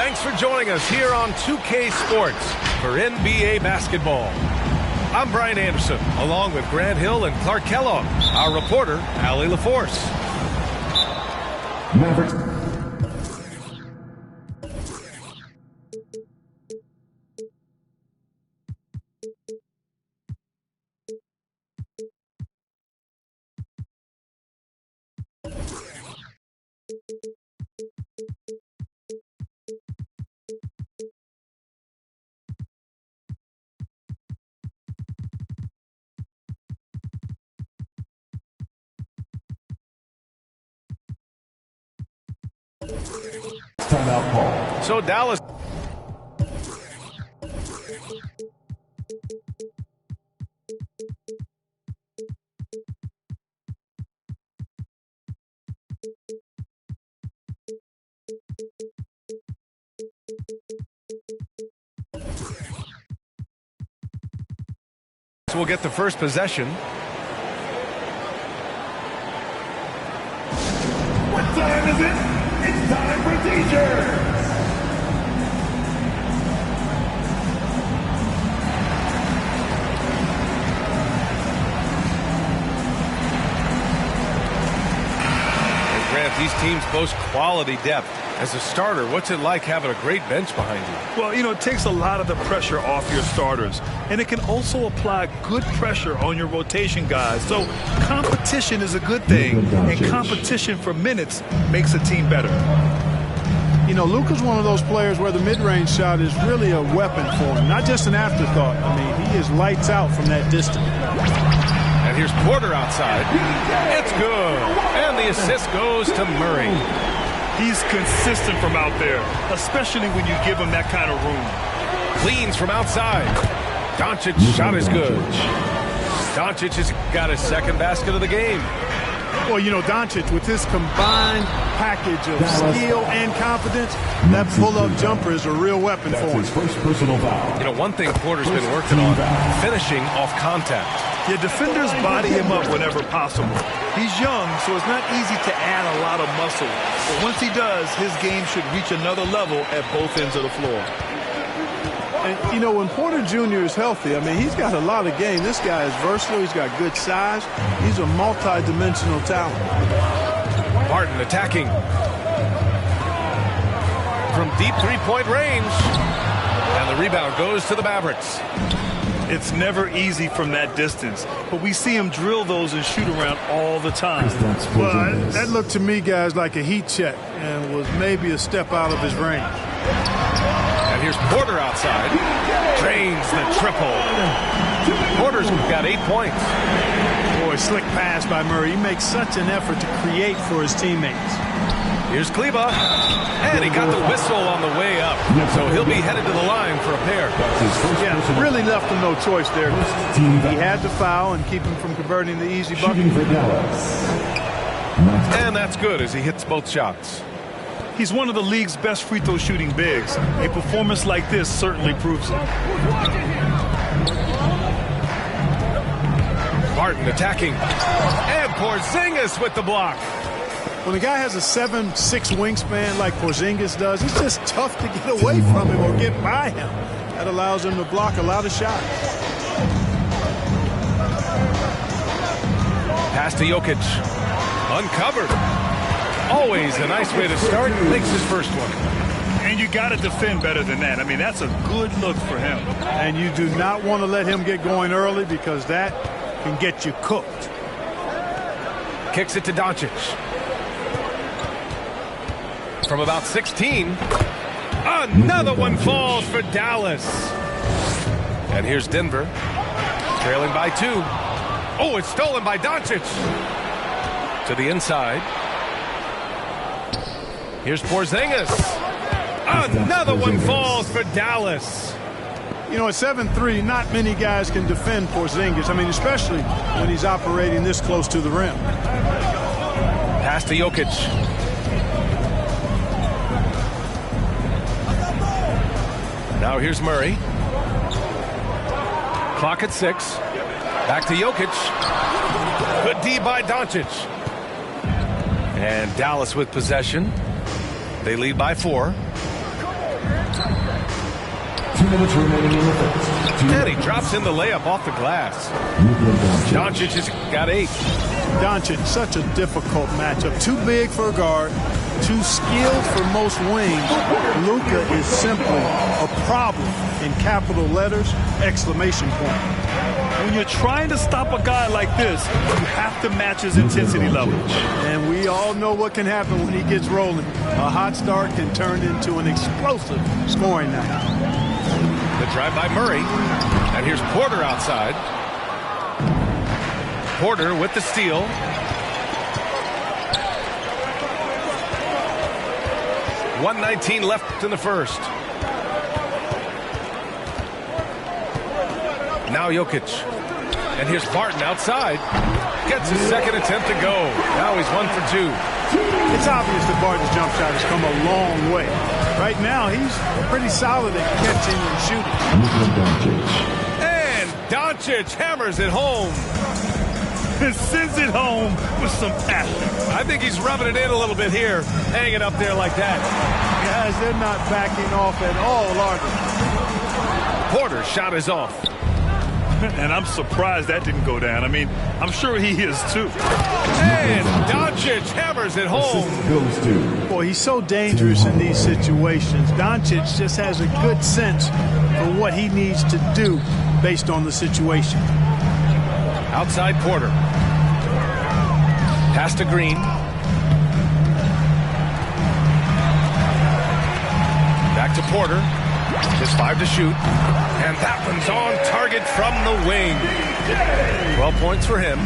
Thanks for joining us here on 2K Sports for NBA basketball. I'm Brian Anderson, along with Grant Hill and Clark Kellogg. Our reporter, Allie LaForce. Mavericks. Timeout call. So Dallas. So we'll get the first possession. What time is it? It's time for teachers! And Grant, these teams boast quality depth. As a starter, what's it like having a great bench behind you? Well, it takes a lot of the pressure off your starters, and it can also apply good pressure on your rotation guys. So competition is a good thing, and competition for minutes makes a team better. Luka's one of those players where the mid-range shot is really a weapon for him, not just an afterthought. I mean, he is lights out from that distance. And here's Porter outside. It's good. And the assist goes to Murray. He's consistent from out there, especially when you give him that kind of room. Cleans from outside. Doncic shot is good. Doncic has got his second basket of the game. Well, Doncic, with his combined package of skill and confidence, that pull-up jumper is a real weapon for him. His first personal foul. One thing Porter's been working on, finishing off contact. Your defenders body him up whenever possible. He's young, so it's not easy to add a lot of muscle. But once he does, his game should reach another level at both ends of the floor. And, when Porter Jr. is healthy, I mean, he's got a lot of game. This guy is versatile. He's got good size. He's a multi-dimensional talent. Martin attacking. From deep three-point range. And the rebound goes to the Mavericks. It's never easy from that distance, but we see him drill those and shoot around all the time. Well, that looked to me, guys, like a heat check and was maybe a step out of his range. And here's Porter outside. Drains the triple. Porter's got 8 points. Boy, slick pass by Murray. He makes such an effort to create for his teammates. Here's Kleber. And he got the whistle on the way up. So he'll be headed to the line for a pair. Yeah, really left him no choice there. He had to foul and keep him from converting the easy bucket. And that's good as he hits both shots. He's one of the league's best free throw shooting bigs. A performance like this certainly proves it. Martin attacking. And Porzingis with the block. When a guy has a 7'6" wingspan like Porzingis does, it's just tough to get away from him or get by him. That allows him to block a lot of shots. Pass to Jokic. Uncovered. Always a nice way to start. Makes his first one. And you got to defend better than that. I mean, that's a good look for him. And you do not want to let him get going early because that can get you cooked. Kicks it to Doncic. From about 16. Another one falls for Dallas. And here's Denver. Trailing by 2. Oh, it's stolen by Doncic. To the inside. Here's Porzingis. Another one falls for Dallas. At 7'3", not many guys can defend Porzingis. I mean, especially when he's operating this close to the rim. Pass to Jokic. Now here's Murray. Clock at 6. Back to Jokic. Good D by Doncic. And Dallas with possession. They lead by 4. 2 minutes remaining in the first. And he drops in the layup off the glass. Doncic has got 8. Doncic, such a difficult matchup. Too big for a guard, too skilled for most wings. Luka is simply a problem in capital letters, exclamation point. When you're trying to stop a guy like this, you have to match his intensity level. And we all know what can happen when he gets rolling. A hot start can turn into an explosive scoring night. The drive by Murray. And here's Porter outside. Porter with the steal. .119 left in the first. Now Jokic. And here's Barton outside. Gets his second attempt to go. Now he's 1 for 2. It's obvious that Barton's jump shot has come a long way. Right now, he's pretty solid at catching and shooting. And Doncic hammers it home. And sends it home with some passion. I think he's rubbing it in a little bit here. Hanging up there like that. Guys, they're not backing off at all, are they? Porter's shot is off. And I'm surprised that didn't go down. I mean, I'm sure he is too. And Doncic hammers it home. Goes to. Boy, he's so dangerous in these situations. Doncic just has a good sense for what he needs to do based on the situation. Outside Porter. Pass to Green. Back to Porter. Just 5 to shoot. And that one's on target from the wing. 12 points for him.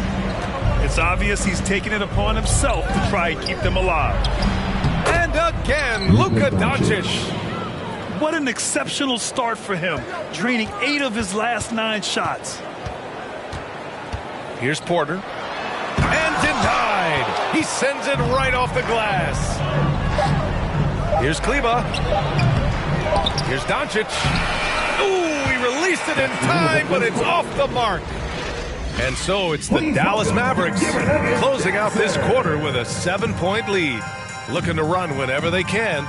It's obvious he's taking it upon himself to try and keep them alive. And again, Luka Doncic. What an exceptional start for him, draining 8 of his last 9 shots. Here's Porter. And denied. He sends it right off the glass. Here's Kleba. Here's Doncic. Ooh, he released it in time, but it's off the mark. And so it's the Dallas Mavericks closing out this quarter with a 7-point lead. Looking to run whenever they can.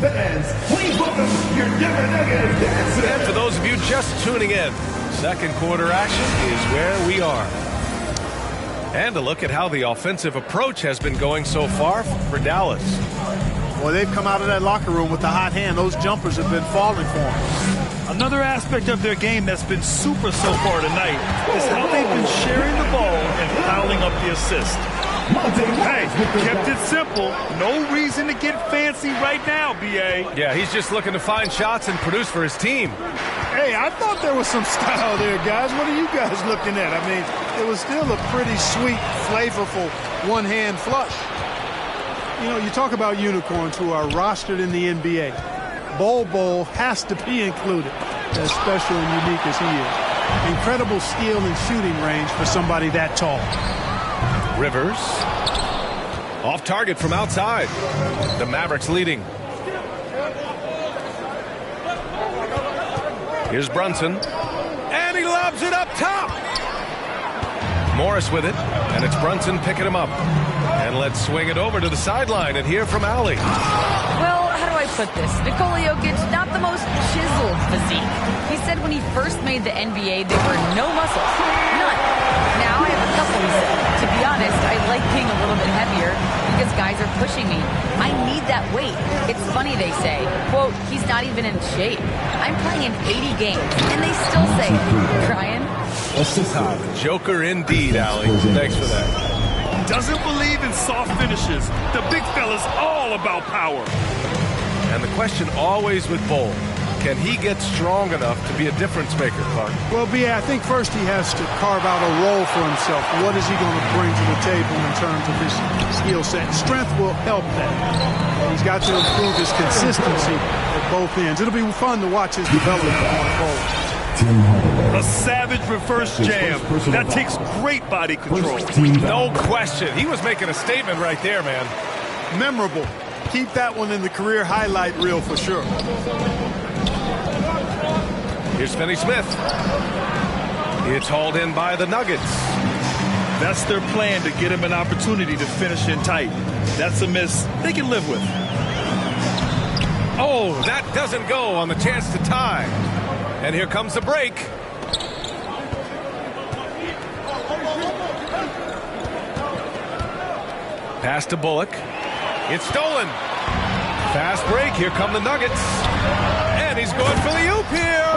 Fans, please welcome your Denver Nuggets dancers. And for those of you just tuning in, second quarter action is where we are. And a look at how the offensive approach has been going so far for Dallas. Well, they've come out of that locker room with the hot hand. Those jumpers have been falling for them. Another aspect of their game that's been super so far tonight is how they've been sharing the ball and piling up the assist. Hey, kept it simple. No reason to get fancy right now, B.A. Yeah, he's just looking to find shots and produce for his team. Hey, I thought there was some style there, guys. What are you guys looking at? I mean, it was still a pretty sweet, flavorful one-hand flush. You know, you talk about unicorns who are rostered in the NBA. Bol has to be included, as special and unique as he is. Incredible skill and shooting range for somebody that tall. Rivers. Off target from outside. The Mavericks leading. Here's Brunson. And he lobs it up top. Morris with it. And it's Brunson picking him up. And let's swing it over to the sideline and hear from Allie. Well, how do I put this? Nikola Jokic, not the most chiseled physique. He said when he first made the NBA, there were no muscles. None. Now I have a couple, he said. To be honest, I like being a little bit heavier because guys are pushing me. I need that weight. It's funny they say, quote, he's not even in shape. I'm playing in 80 games, and they still say it. Brian? Joker indeed, Allie. Thanks for that. Doesn't believe in soft finishes. The big fella's all about power. And the question always with Bol, can he get strong enough to be a difference maker, Clark? Well, I think first he has to carve out a role for himself. What is he going to bring to the table in terms of his skill set? Strength will help that. He's got to improve his consistency at both ends. It'll be fun to watch his development going forward. A savage reverse jam. That takes great body control. No question. He was making a statement right there, man. Memorable. Keep that one in the career highlight reel for sure. Here's Finney Smith. It's hauled in by the Nuggets. That's their plan, to get him an opportunity to finish in tight. That's a miss they can live with. Oh, that doesn't go on the chance to tie. And here comes the break. Pass to Bullock. It's stolen. Fast break. Here come the Nuggets. And he's going for the oop here.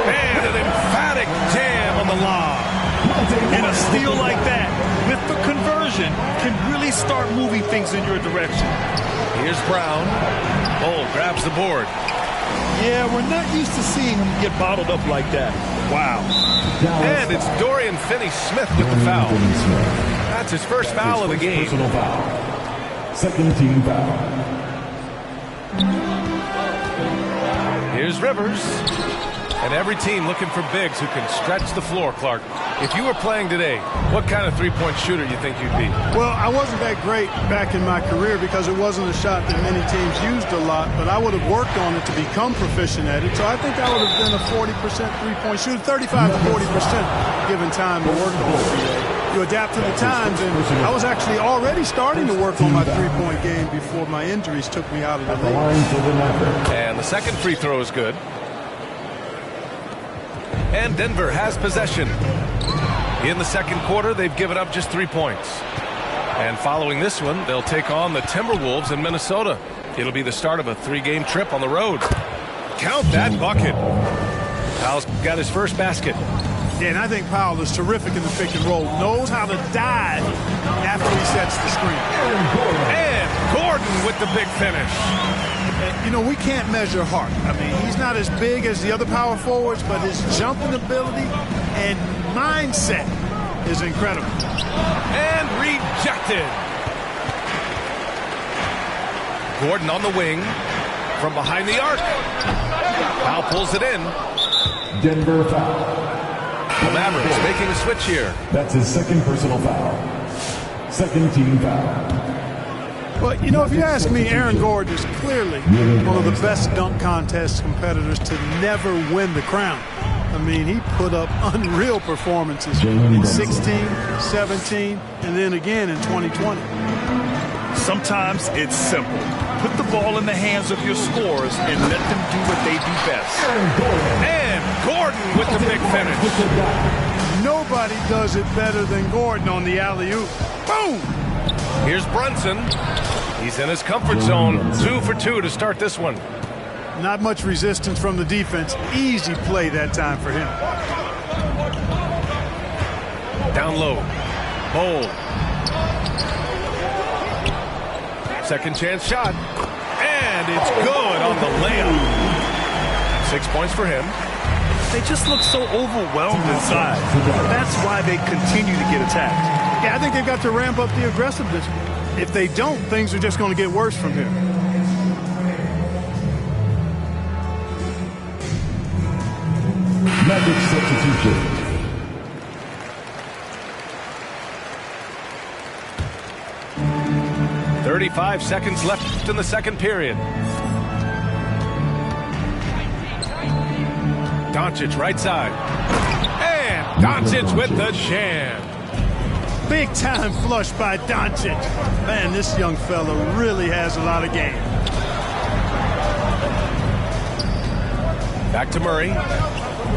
And an emphatic jam on the lob. And a steal like that, with the conversion, can really start moving things in your direction. Here's Brown. Bull grabs the board. Yeah, we're not used to seeing him get bottled up like that. Wow. And it's Dorian Finney-Smith with the foul. That's his first foul of the game. Personal foul. Second team foul. Here's Rivers. And every team looking for bigs who can stretch the floor, Clark. If you were playing today, what kind of three-point shooter you think you'd be? Well, I wasn't that great back in my career because it wasn't a shot that many teams used a lot, but I would have worked on it to become proficient at it. So I think I would have been a 40% three-point shooter, 35 to 40% given time to work on it. You adapt to the times, and I was actually already starting to work on my three-point game before my injuries took me out of the league. And the second free throw is good. And Denver has possession. In the second quarter, they've given up just 3 points. And following this one, they'll take on the Timberwolves in Minnesota. It'll be the start of a 3-game trip on the road. Count that bucket. Powell's got his first basket. Yeah, and I think Powell is terrific in the pick and roll. Knows how to dive after he sets the screen. And Gordon with the big finish. You know, we can't measure Hart. I mean, he's not as big as the other power forwards, but his jumping ability and mindset is incredible. And rejected. Gordon on the wing from behind the arc. Powell pulls it in. Denver foul. The Mavericks making a switch here. That's his second personal foul. Second team foul. But, you know, if you ask me, Aaron Gordon is clearly one of the best dunk contest competitors to never win the crown. I mean, he put up unreal performances in 16, 17, and then again in 2020. Sometimes it's simple. Put the ball in the hands of your scorers and let them do what they do best. And Gordon with the big finish. Nobody does it better than Gordon on the alley-oop. Boom! Here's Brunson. He's in his comfort zone. 2 for 2 to start this one. Not much resistance from the defense. Easy play that time for him. Down low. Bowl. Second chance shot. And it's good on the layup. 6 points for him. They just look so overwhelmed inside. That's why they continue to get attacked. Yeah, I think they've got to ramp up the aggressiveness. If they don't, things are just going to get worse from here. Magic substitution. .35 seconds left in the second period. Doncic right side. And Doncic with the jam. Big time flush by Doncic. Man, this young fella really has a lot of game. Back to Murray.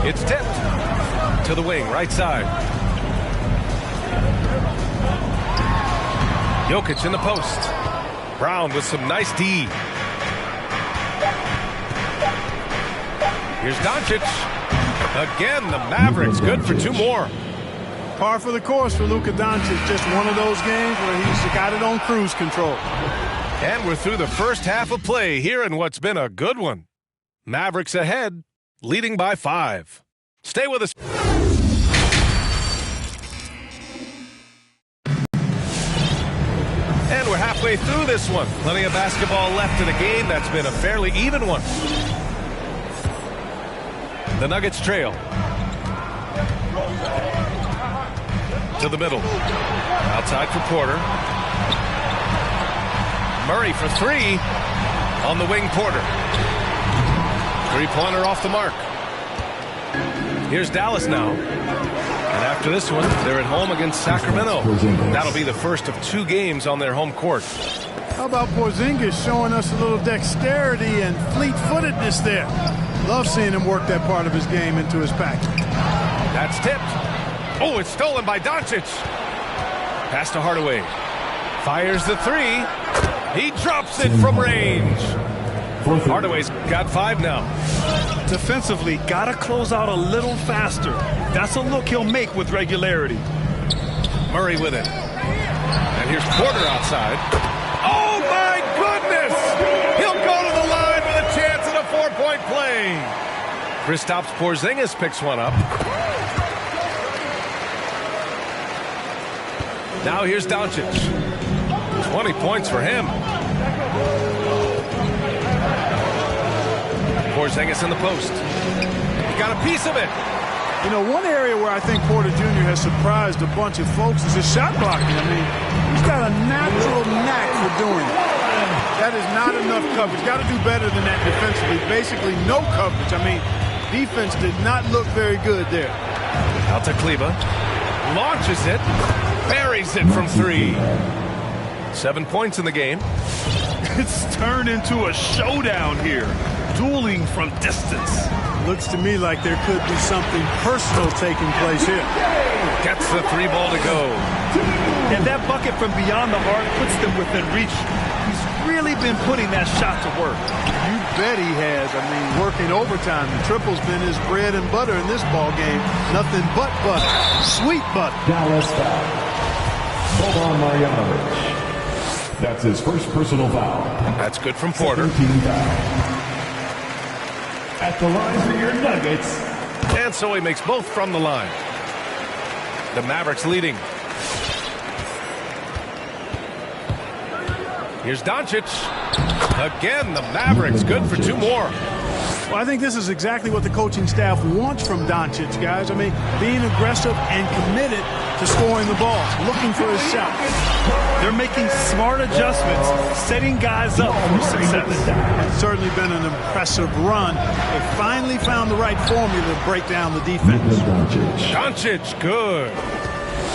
It's tipped to the wing, right side. Jokic in the post. Brown with some nice D. Here's Doncic. Again, the Mavericks good for 2 more. Par for the course for Luka Doncic. Just one of those games where he's got it on cruise control. And we're through the first half of play here in what's been a good one. Mavericks ahead, leading by 5. Stay with us. And we're halfway through this one. Plenty of basketball left in a game that's been a fairly even one. The Nuggets trail. To the middle. Outside for Porter. Murray for 3. On the wing, Porter. 3-pointer off the mark. Here's Dallas now. And after this one, they're at home against Sacramento. That'll be the first of 2 games on their home court. How about Porzingis showing us a little dexterity and fleet-footedness there? Love seeing him work that part of his game into his package. That's tipped. Oh, it's stolen by Doncic. Pass to Hardaway. Fires the 3. He drops it from range. Hardaway's got 5 now. Defensively, got to close out a little faster. That's a look he'll make with regularity. Murray with it. And here's Porter outside. Oh, my goodness! He'll go to the line with a chance at a 4-point play. Kristaps Porzingis picks one up. Now here's Doncic. 20 points for him. Porzingis in the post. He got a piece of it. You know, one area where I think Porter Jr. has surprised a bunch of folks is his shot blocking. I mean, he's got a natural knack for doing it. That is not enough coverage. Got to do better than that defensively. Basically, no coverage. I mean, defense did not look very good there. Out to Kleber. Launches it. Buries it from 3. 7 points in the game. It's turned into a showdown here. Dueling from distance. Looks to me like there could be something personal taking place here. Gets the 3 ball to go. And that bucket from beyond the arc puts them within reach. He's really been putting that shot to work. You bet he has. I mean, working overtime. The triple's been his bread and butter in this ball game. Nothing but butter. Sweet butter. Dallas foul. Boban Marjanovic. That's his first personal foul. That's good from Porter. At the line for your Nuggets. And so he makes both from the line. The Mavericks leading. Here's Doncic. Again, the Mavericks good for 2 more. Well, I think this is exactly what the coaching staff wants from Doncic, guys. I mean, being aggressive and committed to scoring the ball, looking for his shot. They're making smart adjustments, setting guys up for success. It's certainly been an impressive run. They finally found the right formula to break down the defense. Doncic, good.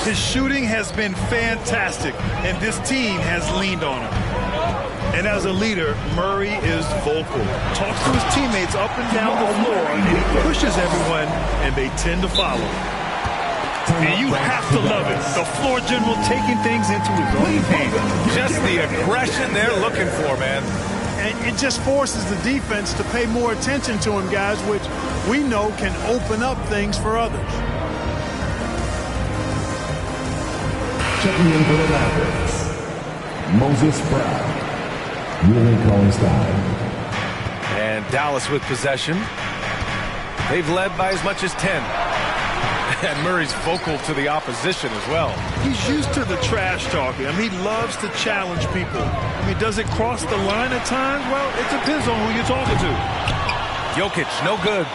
His shooting has been fantastic, and this team has leaned on him. And as a leader, Murray is vocal. Talks to his teammates up and down the floor, and he pushes everyone, and they tend to follow. And you have to love it. The floor general taking things into his own hands. Just the aggression they're looking for, man. And it just forces the defense to pay more attention to him, guys, which we know can open up things for others. Checking in for the Mavericks. Moses Brown. Willie Cauley-Stein. And Dallas with possession. They've led by as much as 10. And Murray's vocal to the opposition as well. He's used to the trash talking. I mean, he loves to challenge people. I mean, does it cross the line at times? Well, it depends on who you're talking to. Jokic, no good.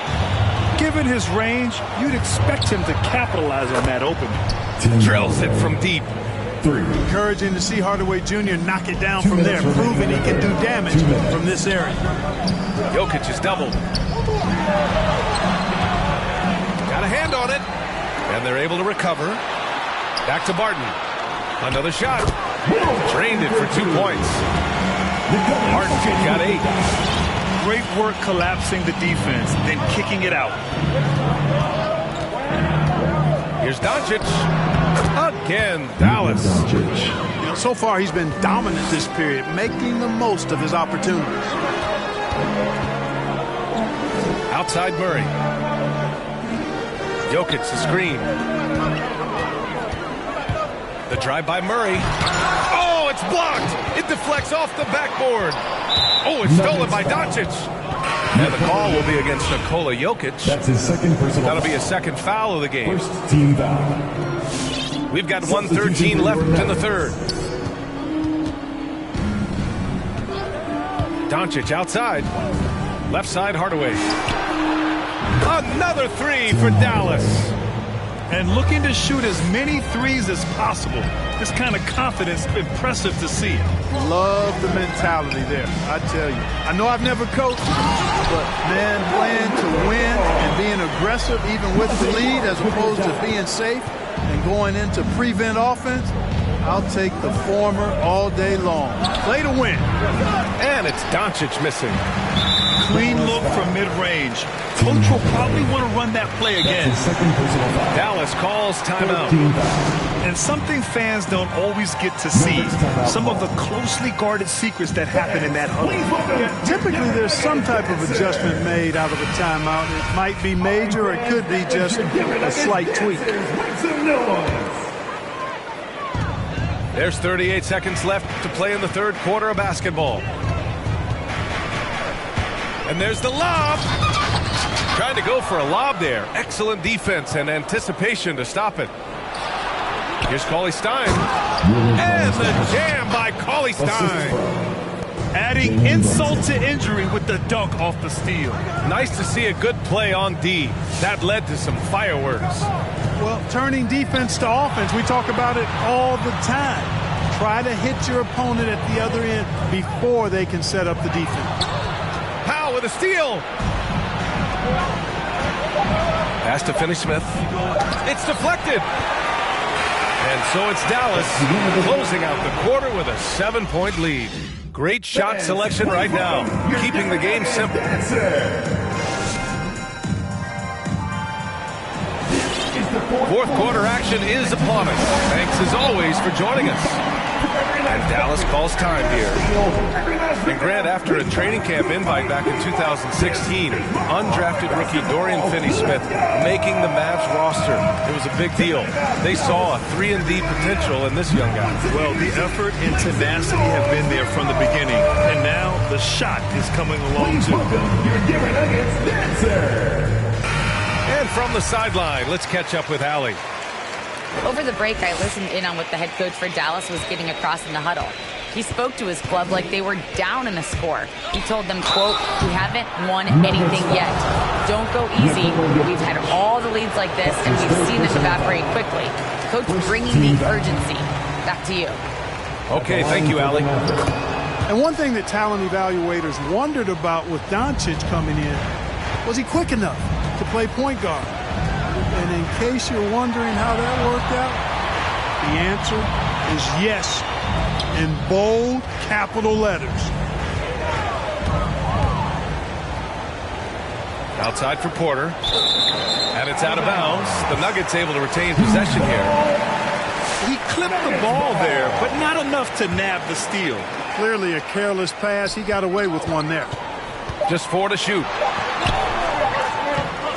Given his range, you'd expect him to capitalize on that opening. Drills it from deep. 3. Encouraging to see Hardaway Jr. knock it down from there, proving he can do damage from this area. Jokic is doubled. Got a hand on it. And they're able to recover. Back to Barton. Another shot. Drained it for 2 points. Barton got 8. Great work collapsing the defense, then kicking it out. Here's Doncic. Again, Dallas. You know, so far he's been dominant this period, making the most of his opportunities. Outside Murray. Jokic, the screen. The drive by Murray. Oh, it's blocked. It deflects off the backboard. Oh, it's stolen by Doncic. And the call will be against Nikola Jokic. That's his second personal. That'll be a second foul of the game. First team foul. We've got 1:13 left in the third. Doncic outside. Left side, Hardaway. Another 3 for Dallas. and looking to shoot as many threes as possible. This kind of confidence, impressive to see. Love the mentality there, I tell you. I know I've never coached, but, man, playing to win and being aggressive even with the lead as opposed to being safe and going into prevent offense, I'll take the former all day long. Play to win. And it's Doncic missing. Clean look from mid-range. Coach will probably want to run that play again. Dallas calls timeout. And something fans don't always get to see, some of the closely guarded secrets that happen in that huddle. Yeah, typically there's some type of adjustment made out of a timeout. It might be major or it could be just a slight tweak. There's 38 seconds left to play in the third quarter of basketball. And there's the lob. Trying to go for a lob there. Excellent defense and anticipation to stop it. Here's Cauley Stein. And the jam by Cauley Stein. Adding insult to injury with the dunk off the steal. Nice to see a good play on D. That led to some fireworks. Well, turning defense to offense, we talk about it all the time. Try to hit your opponent at the other end before they can set up the defense. Powell with a steal. Pass to Finney-Smith. It's deflected. And so it's Dallas closing out the quarter with a 7-point lead. Great shot selection right now, keeping the game simple. Fourth quarter action is upon us. Thanks as always for joining us. And Dallas calls time here. And Grant, after a training camp invite back in 2016, undrafted rookie Dorian Finney-Smith making the Mavs roster. It was a big deal. They saw a 3-and-D potential in this young guy. Well, the effort and tenacity have been there from the beginning. And now the shot is coming along too. And from the sideline, let's catch up with Allie. Over the break, I listened in on what the head coach for Dallas was getting across in the huddle. He spoke to his club like they were down in a score. He told them, quote, "We haven't won anything yet. Don't go easy. We've had all the leads like this, and we've seen them evaporate quickly." Coach bringing the urgency. Back to you. Okay, thank you, Allie. And one thing that talent evaluators wondered about with Doncic coming in, was he quick enough to play point guard? And in case you're wondering how that worked out, the answer is yes, in bold capital letters. Outside for Porter. And it's out of bounds. The Nuggets able to retain possession here. He clipped the ball there, but not enough to nab the steal. Clearly a careless pass. He got away with one there. Just 4 to shoot.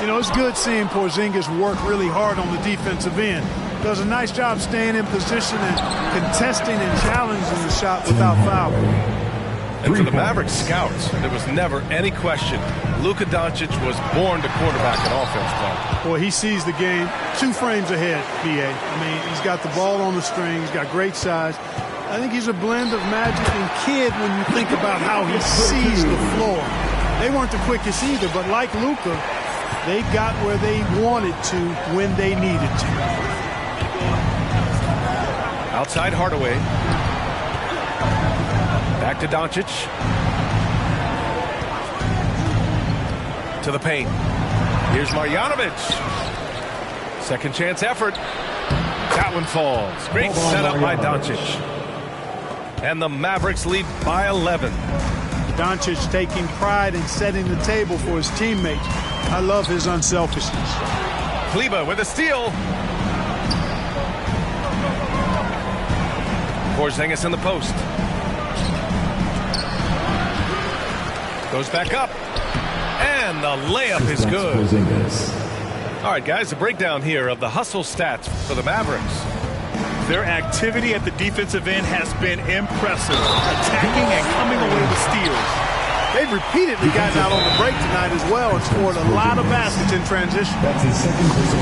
You know, it's good seeing Porzingis work really hard on the defensive end. Does a nice job staying in position and contesting and challenging the shot without fouling. And for the Mavericks scouts, there was never any question Luka Doncic was born to quarterback an offense play. Boy, he sees the game 2 frames ahead, B.A. I mean, he's got the ball on the string. He's got great size. I think he's a blend of magic and kid when you think about how he sees the floor. They weren't the quickest either, but like Luka, they got where they wanted to when they needed to. Outside Hardaway. Back to Doncic. To the paint. Here's Marjanovic. Second chance effort. That one falls. Great setup by Doncic. And the Mavericks lead by 11. Doncic taking pride in setting the table for his teammates. I love his unselfishness. Kleber with a steal. Porzingis in the post. Goes back up. And the layup is good. All right, guys, a breakdown here of the hustle stats for the Mavericks. Their activity at the defensive end has been impressive, attacking and coming away with steals. They've repeatedly gotten out on the break tonight as well and scored a lot of baskets in transition. That's his second personal